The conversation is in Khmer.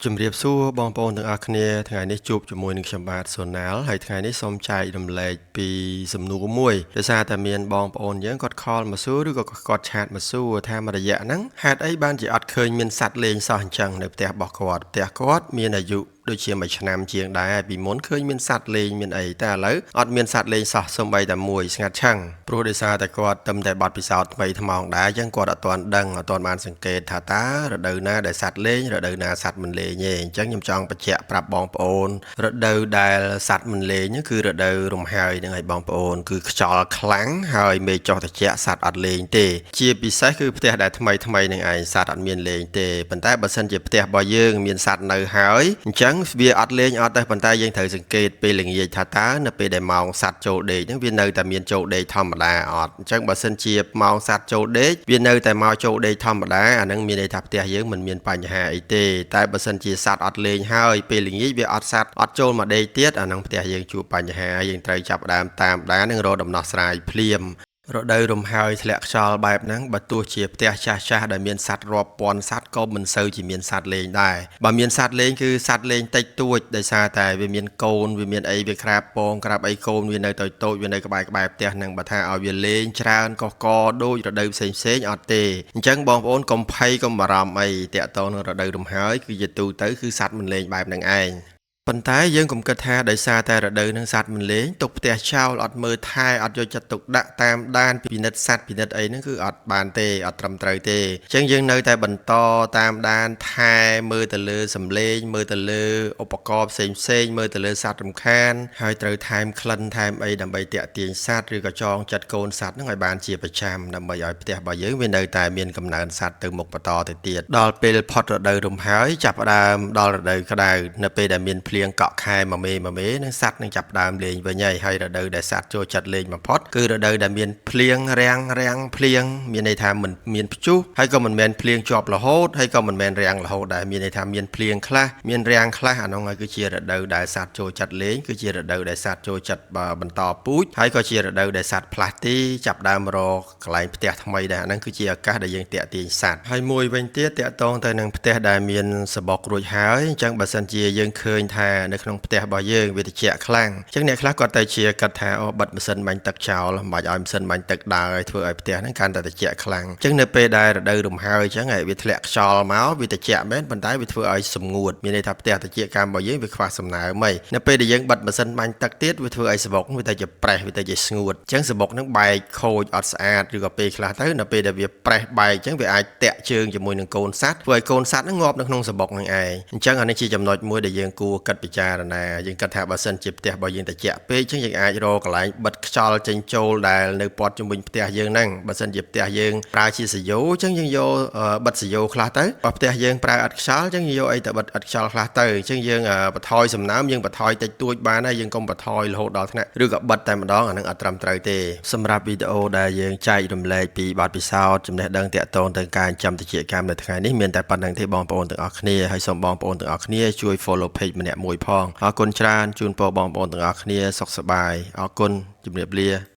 ជំរាបសួរបងប្អូនទាំងអស់គ្នាថ្ងៃនេះជួបជាមួយនឹងខ្ញុំបាទសូណាល់ហើយថ្ងៃនេះសូមចែករំលែកពីសំណួរមួយដោយសារតែមានបងប្អូនយើងគាត់ខលមកសួរឬក៏គាត់ឆាតមកសួរថាមួយរយៈហ្នឹងហេតុអីបានជាអត់ឃើញមានសัตว์លេងសោះអញ្ចឹងនៅផ្ទះរបស់គាត់មានអាយុដូចជាមួយឆ្នាំជាងដែរពីមុនឃើញមានសัตว์លេងមានអីតែឥឡូវអត់មានសัตว์លេងសោះសូម្បីតែមួយស្ងាត់ឆឹងព្រោះដោយសារតែគាត់តែបត់ពិសោធន៍ថ្មីថ្មោងដែរអញ្ចឹងគាត់អត់ទាន់ដឹងអត់ទាន់បានសង្កេតថាតើរដូវណាដែលសัตว์លេងរដូវណាសัตว์មិនលេងទេអញ្ចឹងខ្ញុំចង់បញ្ជាក់ប្រាប់បងប្អូនរដូវដែលសัตว์មិនលេងគឺរដូវរំហើយហ្នឹងហើយបងប្អូនគឺខ្យល់ខ្លាំងហើយមេឃចុះត្រជាក់សัตว์អត់លេងទេជាពិសេសគឺផ្ទះដែលថ្មីនឹងឯងសัตว์អត់មានលេងទេប៉ុន្តែបើសិនជាផ្ទះរបស់យើងមានសัตว์នៅហើយអញ្ចឹងវាអត់លេងអត់ទេប៉ុន្តែយើងត្រូវសង្កេតពេលល្ងាចថាតើនៅពេលដែលម៉ោងសัตว์ចូលដេកហ្នឹងវានៅតែមានចូលដេកធម្មតាអត់អញ្ចឹងបើសិនជាម៉ោងសัตว์ចូលដេកវានៅតែមកចូលដេកធម្មតាអាហ្នឹងមានន័យថាផ្ទះយើងមិនមានបញ្ហាអីទេតែបើសិនជាសัตว์អត់លេងហើយពេលល្ងាចវាអត់សัตว์អត់ចូលមកដេកទៀតអាហ្នឹងផ្ទះយើងជួបបញ្ហាយើងត្រូវចាប់ផ្ដើមតាមដាននិងរកដំណោះស្រាយភ្លាមរដូវរំហើយធ្លាក់ខ្យល់បែបហ្នឹងបើទោះជាផ្ទះចាស់ដែលមានសัตว์រាប់ពាន់សัตว์ក៏មិនសូវជាមានសัตว์លេងដែរបើមានសัตว์លេងគឺសัตว์លេងតិចតួចដោយសារតែវាមានកូនវាមានអីវាក្រាបពងក្រាបអីកូនវានៅតូចវានៅក្បែរផ្ទះហ្នឹងបើថាឲ្យវាលេងច្រើនកកដូចរដូវផ្សេងអត់ទេអញ្ចឹងបងប្អូនកុំភ័យកុំបារម្ភអីតាក់ទងនឹងរដូវរំហើយគឺជាទូទៅគឺសัตว์មិនលេងបែបហ្នឹងឯងប៉ុន្តែយើងកុំគិតថាដោយសារតែរដូវនឹងសัตว์មិនលេងទុកផ្ទះចោលអត់មើលថែអត់យកចិត្តទុកដាក់តាមដានពិនិត្យសัตว์ពិនិត្យអីហ្នឹងគឺអត់បានទេអត់ត្រឹមត្រូវទេអញ្ចឹងយើងនៅតែបន្តតាមដានថែមើលទៅលើសម្លេងមើលទៅលើឧបករណ៍ផ្សេងមើលទៅលើសัตว์រំខានហើយត្រូវថែមក្លិនថែមអីដើម្បីតាក់ទាញសัตว์ឬក៏ចងចិត្តកូនសัตว์ហ្នឹងឲ្យបានជាប្រចាំដើម្បីឲ្យផ្ទះរបស់យើងវានៅតែមានកំណើនសัตว์ទៅមុខបន្តទៅទៀតដល់ពេលផុតរដូវរំហើយចាប់ផ្ដើមដល់រដូវក្តៅនៅពេលដែលមានភ្លៀងកក់ខែមួយមេនឹងសัตว์នឹងចាប់ផ្ដើមលេងវិញហើយរដូវដែលសัตว์ចូលចិត្តលេងបំផុតគឺរដូវដែលមានភ្លៀងរាំងភ្លៀងមានន័យថាមិនមានព្យុះហើយក៏មិនមែនភ្លៀងជាប់រហូតហើយក៏មិនមែនរាំងរហូតដែរមានន័យថាមានភ្លៀងខ្លះមានរាំងខ្លះអានោះហើយគឺជារដូវដែលសัตว์ចូលចិត្តលេងគឺជារដូវដែលសัตว์ចូលចិត្តបន្តពូជហើយក៏ជារដូវដែលសัตว์ផ្លាស់ទីចាប់ដើមរកកន្លែងផ្ទះថ្មីដែរអាហ្នឹងគឺជាឱកាសដែលយើងតាក់ទាញសัตว์ហើយមួយវិញទៀតតាក់ទងទៅនឹងផ្ទះដែលមានសបុករួចហើយអញ្ចឹងបើសិនជាយើងឃើញថានៅក្នុងផ្ទះរបស់យើងវាត្រជាក់ខ្លាំងអញ្ចឹងអ្នកខ្លះគាត់ទៅជាគិតថាអូបិទម៉ាស៊ីនបាញ់ទឹកចោលមិនបាច់ឲ្យម៉ាស៊ីនបាញ់ទឹកដើរឲ្យធ្វើឲ្យផ្ទះហ្នឹងកាន់តែត្រជាក់ខ្លាំងអញ្ចឹងនៅពេលដែលរដូវរំហើយអញ្ចឹងវាធ្លាក់ខ្យល់មកវាត្រជាក់មែនប៉ុន្តែវាធ្វើឲ្យសម្ងួតមានន័យថាផ្ទះត្រជាក់កម្មរបស់យើងវាខ្វះសំណើមនៅពេលដែលយើងបិទម៉ាស៊ីនបាញ់ទឹកទៀតវាធ្វើឲ្យសបុកវាទៅជាប្រេះវាទៅជាស្ងួតអញ្ចឹងសបុកហ្នឹងបែកខូចអត់ស្អាតឬក៏ពេលខ្លះទៅនៅពេលដែលវាប្រេះបែកអញ្ចឹងវាអាចតាក់ជើងជាមួយនឹងកូនសัตว์ធ្វើឲ្យកូនសัตว์ហ្នឹងងាប់នៅក្នុងសបុកហ្នឹងឯងអញ្ចឹងអានេះជាចំណុចមួយដែលយើងគួរគិតពិចារណាយើងគិតថាបើសិនជាផ្ទះរបស់យើងត្រជាក់ពេកអញ្ចឹងយើងអាចរកកន្លែងបិទខ្យល់ចេញចូលដែលនៅព័ទ្ធជុំវិញផ្ទះយើងហ្នឹងបើសិនជាផ្ទះយើងប្រើជាសយោអញ្ចឹងយើងយកបិទសយោខ្លះទៅបើផ្ទះយើងប្រើឥតខ្យល់អញ្ចឹងយើងយកអីទៅបិទឥតខ្យល់ខ្លះទៅអញ្ចឹងយើងបន្ថយសំណើមយើងបន្ថយតិចតួចបានហើយយើងកុំបន្ថយរហូតដល់ថ្នាក់ឬក៏បិទតែម្ដងអាហ្នឹងអត់ត្រឹមត្រូវទេសម្រាប់វីដេអូដែលយើងចែករំលែកពីបទពិសោធន៍ចំណេះដឹងតាក់ទងទៅការចិញ្ចឹមត្រចៀកកម្មនៅថ្ងៃនេះមានតែប៉ុណ្្នឹងទេបងប្អូនទាំងអស់គ្នាហើយសូមបងប្អូនទាំងអស់គ្នាជួយ follow page ម្នាក់មួយផងអរគុណច្រើនជូនពរបងប្អូនទាំងអស់គ្នាសុខសប្បាយអរគុណជំរាបលា